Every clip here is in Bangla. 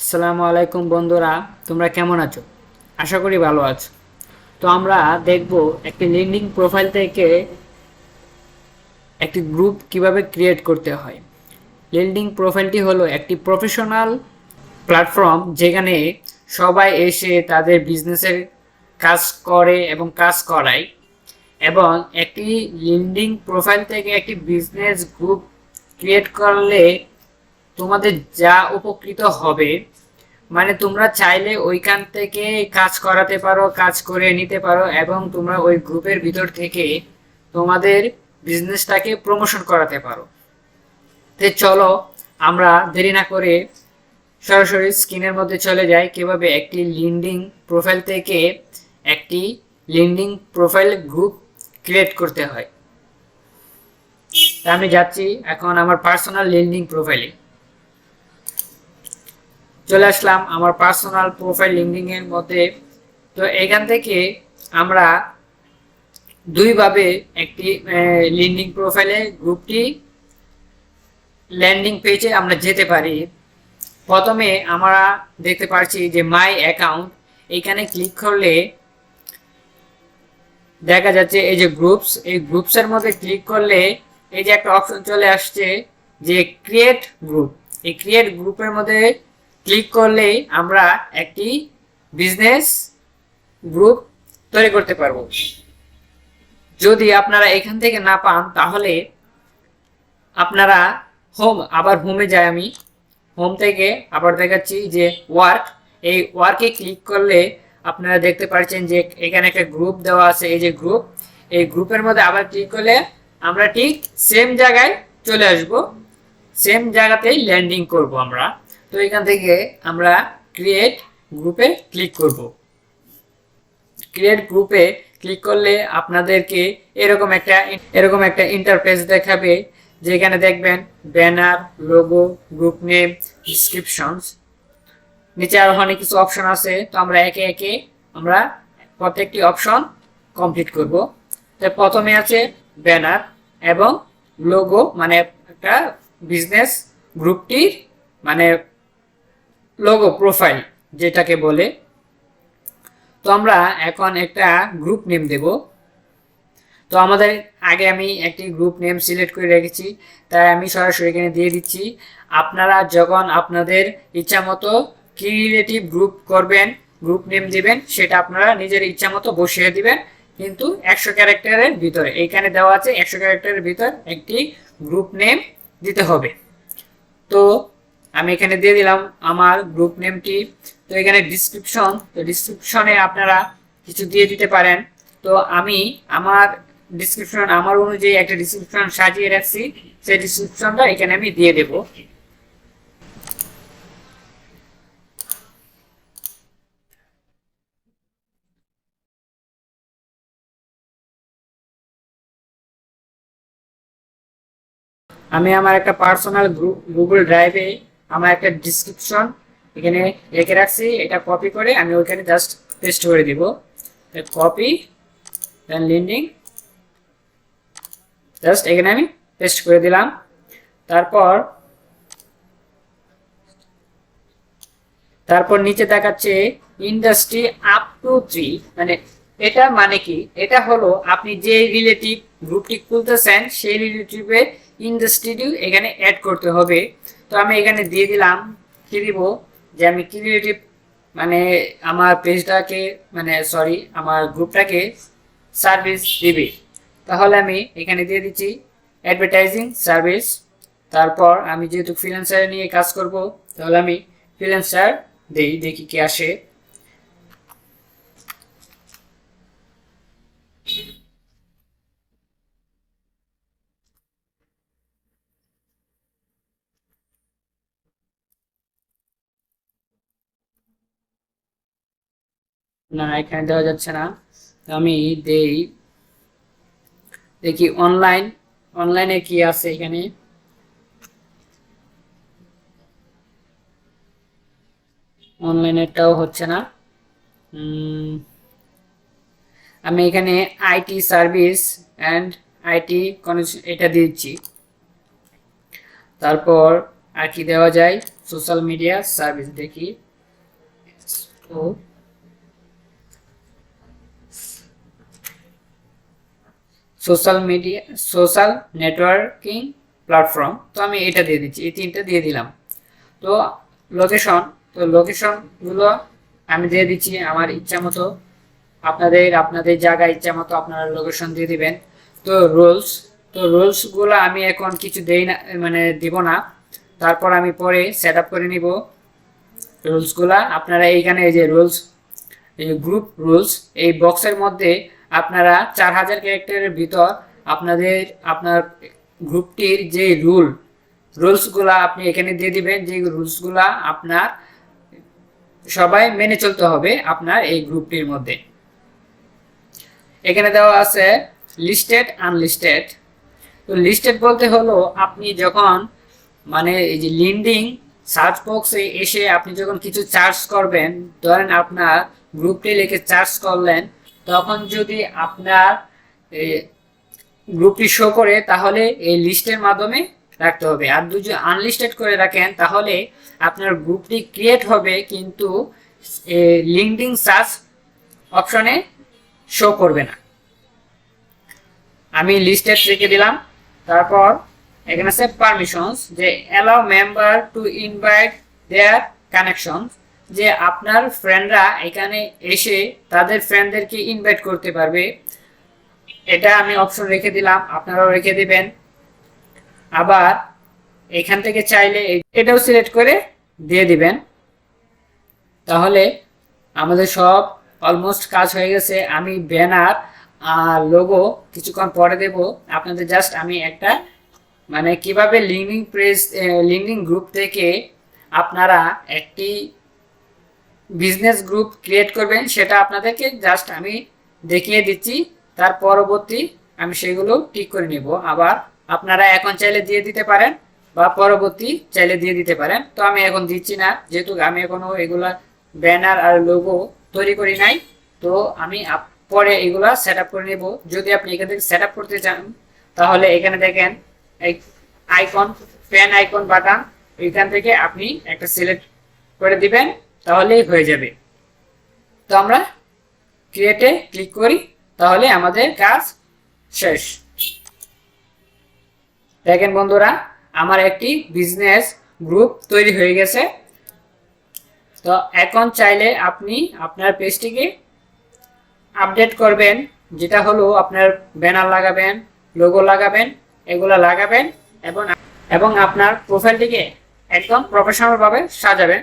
আসসালামু আলাইকুম বন্ধুরা, তোমরা কেমন আছো? আশা করি ভালো আছো। তো আমরা দেখব একটি লিঙ্কডিন প্রোফাইল থেকে একটি গ্রুপ কিভাবে ক্রিয়েট করতে হয়। লিঙ্কডিন প্রোফাইলটি হলো একটি প্রফেশনাল প্ল্যাটফর্ম যেখানে সবাই এসে তাদের বিজনেসের কাজ করে এবং কাজ করায়, এবং একটি লিঙ্কডিন প্রোফাইল থেকে একটি বিজনেস গ্রুপ ক্রিয়েট করলে তোমাদের যা উপকৃত হবে, মানে তোমরা চাইলে ওইখান থেকে কাজ করাতে পারো, কাজ করে নিতে পারো, এবং তোমরা ওই গ্রুপের ভিতর থেকে তোমাদের বিজনেসটাকে প্রমোশন করাতে পারো। তো চলো আমরা দেরি না করে সরাসরি স্ক্রিনের মধ্যে চলে যাই কিভাবে একটি লিঙ্কডিন প্রোফাইল থেকে একটি লিঙ্কডিন প্রোফাইল গ্রুপ ক্রিয়েট করতে হয়। তা আমি যাচ্ছি এখন আমার পার্সোনাল লিঙ্কডিন প্রোফাইলে। চলে আসলাম আমার পার্সোনাল প্রোফাইল লিঙ্কডিন এর মধ্যে। তো এখান থেকে আমরা দুইভাবে একটি লিঙ্কডিন প্রোফাইলে গ্রুপটি ল্যান্ডিং পেজে আমরা যেতে পারি। প্রথমে আমরা দেখতে পাচ্ছি যে মাই অ্যাকাউন্ট, এখানে ক্লিক করলে দেখা যাচ্ছে এই যে গ্রুপস, এই গ্রুপসের মধ্যে ক্লিক করলে এই যে একটা অপশন চলে আসছে যে ক্রিয়েট গ্রুপ। এই ক্রিয়েট গ্রুপের মধ্যে ক্লিক করলে আমরা একটি বিজনেস গ্রুপ তৈরি করতে পারবো। যদি আপনারা এখান থেকে না পান তাহলে আপনারা হোমে যাই, আমি হোম থেকে আবার দেখাচ্ছি যে ওয়ার্ক, এই ওয়ার্কে ক্লিক করলে আপনারা দেখতে পাচ্ছেন যে এখানে একটা গ্রুপ দেওয়া আছে। এই যে গ্রুপ, এই গ্রুপের মধ্যে আবার ক্লিক করলে আমরা ঠিক সেম জায়গায় চলে আসব, সেম জায়গাতেই ল্যান্ডিং করব আমরা। তো এখান থেকে আমরা ক্রিয়েট গ্রুপে ক্লিক করব। ক্রিয়েট গ্রুপে ক্লিক করলে আপনাদেরকে এরকম একটা ইন্টারফেস দেখাবে, যেখানে দেখবেন ব্যানার, লোগো, গ্রুপ নেম, ডিসক্রিপশনস, নিচে আরো অনেক কিছু অপশন আছে। তো আমরা একে একে আমরা প্রত্যেকটি অপশন কমপ্লিট করব। তো প্রথমে আছে ব্যানার এবং লোগো, মানে একটা বিজনেস গ্রুপটির মানে লোগো প্রোফাইল যেটাকে বলে। তো আমরা এখন একটা গ্রুপ নেম দেব। তো আমাদের আগে আমি একটি গ্রুপ নেম সিলেক্ট করে রেখেছি, তাই আমি সরাসরি এখানে দিয়ে দিচ্ছি। আপনারা যখন আপনাদের ইচ্ছা মতো কি রিলেটিভ গ্রুপ করবেন, গ্রুপ নেম দিবেন, সেটা আপনারা নিজের ইচ্ছা মতো বসিয়ে দিবেন, কিন্তু 100 ক্যারেক্টারের ভিতরে, এইখানে দেওয়া আছে 100 ক্যারেক্টারের ভিতর একটি গ্রুপ নেম দিতে হবে। তো আমি এখানে দিয়ে দিলাম আমার গ্রুপ নেমটি। তো এখানে ডিসক্রিপশন, তো ডিসক্রিপশনে আপনারা কিছু দিয়ে দিতে পারেন। তো আমি আমার ডিসক্রিপশন আমার অনুযায়ী একটা ডিসক্রিপশন সাজিয়ে রাখছি, সেই ডিসক্রিপশনটা এখানে আমি দিয়ে দেব। আমি আমার একটা পার্সোনাল গুগল ড্রাইভে আমার একটা ডিসক্রিপশন এখানে রেখে রাখছি, এটা কপি করে আমি ওইখানে জাস্ট পেস্ট করে দিব। কপি দেন লিঙ্কডিন, জাস্ট এখানে আমি পেস্ট করে দিলাম। তারপর নিচে দেখাচ্ছে ইন্ডাস্ট্রি আপ টু 3, মানে এটা মানে কি, এটা হলো আপনি যে রিলেটিভ গ্রুপটি খুলতেছেন সেই রিলেটিভের ইন্ডাস্ট্রিটিও এখানে অ্যাড করতে হবে। তো আমি এখানে দিয়ে দিলাম, কি দিব, যে আমি কি রিলেটিভ, মানে আমার পেজটাকে, মানে সরি আমার গ্রুপটাকে সার্ভিস দিবে। তাহলে আমি এখানে দিয়ে দিচ্ছি অ্যাডভার্টাইজিং সার্ভিস। তারপর আমি যেহেতু ফ্রিল্যান্সার নিয়ে কাজ করব, তাহলে আমি ফ্রিল্যান্সার দেখি কি আসে। না, এখানে দেওয়া যাচ্ছে না। আমি দেখি অনলাইনে কি আছে এখানে। অনলাইনেরটাও হচ্ছে না। আমি এখানে আইটি সার্ভিস অ্যান্ড আইটি এটা দিচ্ছি। তারপর আর কি দেওয়া যায়, সোশ্যাল মিডিয়া সার্ভিস দেখি, ও social media social networking platform. তো আমি এটা দিয়ে দিচ্ছি, এই তিনটা দিয়ে দিলাম। তো লোকেশন, তো লোকেশনগুলো আমি দিয়ে দিচ্ছি আমার ইচ্ছা মতো। আপনাদের জায়গা ইচ্ছা মতো আপনারা লোকেশন দিয়ে দিবেন। তো রুলস, তো রুলসগুলো আমি এখন কিছু দেই না, মানে দিব না, তারপর আমি পরে সেট আপ করে নিব রুলসগুলা। আপনারা এইখানে এই যে রুলস, এই গ্রুপ রুলস, এই বক্সের মধ্যে আপনারা 4000 ক্যারেক্টারের ভিতর আপনার গ্রুপটির যে রুলসগুলা আপনি এখানে দিয়ে দিবেন, যে রুলসগুলা আপনার সবাই মেনে চলতে হবে আপনার এই গ্রুপটির মধ্যে। এখানে দেওয়া আছে লিস্টেড আনলিস্টেড। তো লিস্টেড বলতে হলো আপনি যখন মানে এই যে লিঙ্কডিন সার্চ বক্সে এসে আপনি যখন কিছু সার্চ করবেন, ধরেন আপনার গ্রুপটি লিখে সার্চ করলেন, তখন যদি আপনার গ্রুপটি শো করে তাহলে এই লিস্টের মাধ্যমে রাখতে হবে। আর যদি আনলিস্টেড করে রাখেন তাহলে আপনার গ্রুপটি ক্রিয়েট হবে কিন্তু লিঙ্কডিন সার্চ অপশনে শো করবে না। আমি লিস্টেড রেখে দিলাম। তারপর এখানে আছে পারমিশনস, যে allow member to invite their connections, যে আপনার ফ্রেন্ডরা এখানে এসে তাদের ফ্রেন্ডদেরকে ইনভাইট করতে পারবে। এটা আমি অপশন রেখে দিলাম, আপনারাও রেখে দিবেন। আবার এখান থেকে চাইলে এটাও সিলেক্ট করে দিয়ে দিবেন। তাহলে আমাদের সব অলমোস্ট কাজ হয়ে গেছে। আমি ব্যানার আর লোগো কিছুক্ষণ পরে দেব আপনাদের। জাস্ট আমি একটা মানে কিভাবে লিঙ্কডিন গ্রুপ থেকে আপনারা একটি বিজনেস গ্রুপ ক্রিয়েট করবেন সেটা আপনাদেরকে জাস্ট আমি দেখিয়ে দিচ্ছি। তার পরবর্তী আমি সেগুলো ঠিক করে নিব। আবার আপনারা এখন চাইলে দিয়ে দিতে পারেন বা পরবর্তী চাইলে দিয়ে দিতে পারেন। তো আমি এখন দিচ্ছি না, যেহেতু আমি এখনো এগুলা ব্যানার আর লোগো তৈরি করি নাই। তো আমি পরে এগুলা সেট আপ করে নেব। যদি আপনি এখান থেকে সেট আপ করতে চান তাহলে এখানে দেখেন এই আইকন, পেন আইকন বাটন, এখান থেকে আপনি একটা সিলেক্ট করে দিবেন, তাহলেই হয়ে যাবে। তো আমরা ক্রিয়েটে ক্লিক করি, তাহলে আমাদের কাজ শেষ। দেখেন বন্ধুরা, আমার একটি বিজনেস গ্রুপ তৈরি হয়ে গেছে। তো এখন চাইলে আপনি আপনার পেজটিকে আপডেট করবেন, যেটা হলো আপনার ব্যানার লাগাবেন, লোগো লাগাবেন, এগুলো লাগাবেন এবং আপনার প্রোফাইলটিকে একদম প্রফেশনাল ভাবে সাজাবেন।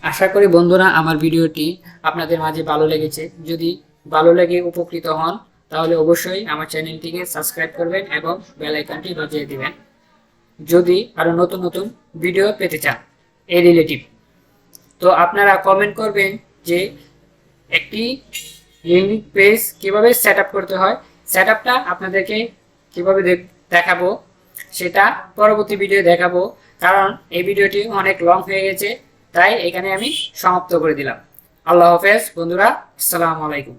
আশা করি বন্ধুরা আমার ভিডিওটি আপনাদের মাঝে ভালো লেগেছে। যদি ভালো লেগে উপকৃত হন তাহলে অবশ্যই আমার চ্যানেলটিকে সাবস্ক্রাইব করবেন এবং বেল আইকনটি বাজিয়ে দিবেন যদি আরো নতুন নতুন ভিডিও পেতে চান এই রিলেটিভ। তো আপনারা কমেন্ট করবেন যে একটি ইউনিক পেজ কিভাবে সেট আপ করতে হয়, সেট আপটা আপনাদেরকে কিভাবে দেখাবো সেটা পরবর্তী ভিডিও দেখাবো। কারণ এই ভিডিওটি অনেক লং হয়ে গেছে, তাই এখানে আমি সমাপ্ত করে দিলাম। আল্লাহ হাফেজ বন্ধুরা, আসসালামু আলাইকুম।